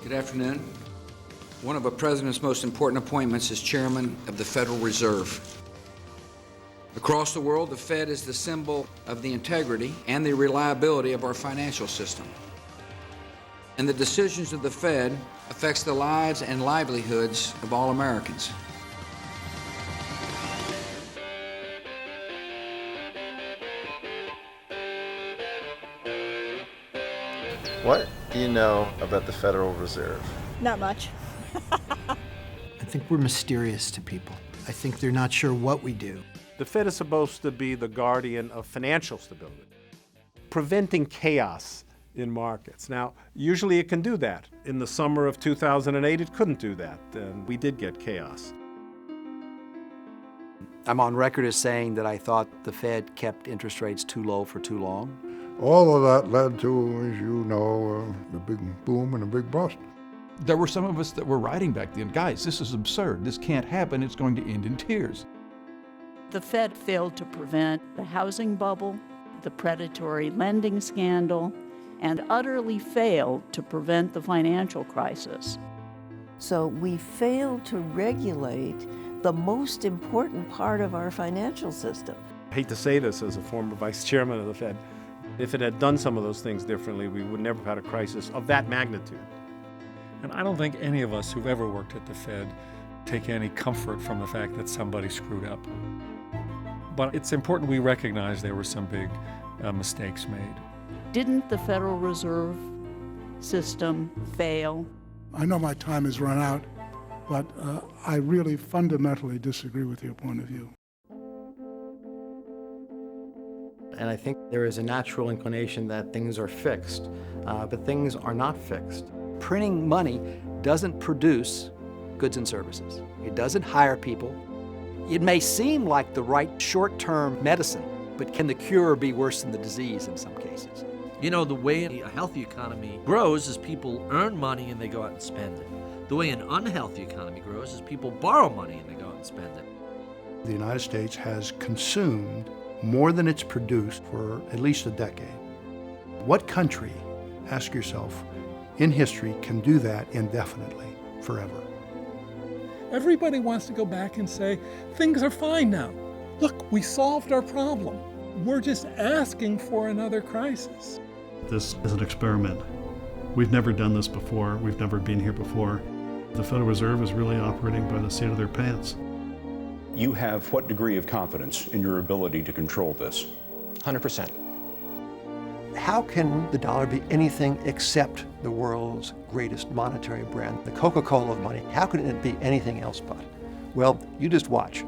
Good afternoon. One of a president's most important appointments is chairman of the Federal Reserve. Across the world, the Fed is the symbol of the integrity and the reliability of our financial system. And the decisions of the Fed affects the lives and livelihoods of all Americans. What do you know about the Federal Reserve? Not much. I think we're mysterious to people. I think they're not sure what we do. The Fed is supposed to be the guardian of financial stability, preventing chaos in markets. Now, usually it can do that. In the summer of 2008, it couldn't do that, and we did get chaos. I'm on record as saying that I thought the Fed kept interest rates too low for too long. All of that led to, as you know, a big boom and a big bust. There were some of us that were writing back then, guys, this is absurd. This can't happen. It's going to end in tears. The Fed failed to prevent the housing bubble, the predatory lending scandal, and utterly failed to prevent the financial crisis. So we failed to regulate the most important part of our financial system. I hate to say this as a former vice chairman of the Fed. If it had done some of those things differently, we would never have had a crisis of that magnitude. And I don't think any of us who've ever worked at the Fed take any comfort from the fact that somebody screwed up. But it's important we recognize there were some big mistakes made. Didn't the Federal Reserve System fail? I know my time has run out, but I really fundamentally disagree with your point of view. And I think there is a natural inclination that things are fixed, but things are not fixed. Printing money doesn't produce goods and services. It doesn't hire people. It may seem like the right short-term medicine, but can the cure be worse than the disease in some cases? You know, the way a healthy economy grows is people earn money and they go out and spend it. The way an unhealthy economy grows is people borrow money and they go out and spend it. The United States has consumed more than it's produced for at least a decade. What country, ask yourself, in history can do that indefinitely, forever? Everybody wants to go back and say, things are fine now. Look, we solved our problem. We're just asking for another crisis. This is an experiment. We've never done this before. We've never been here before. The Federal Reserve is really operating by the seat of their pants. You have what degree of confidence in your ability to control this? 100%. How can the dollar be anything except the world's greatest monetary brand, the Coca-Cola of money? How can it be anything else but? Well, you just watch.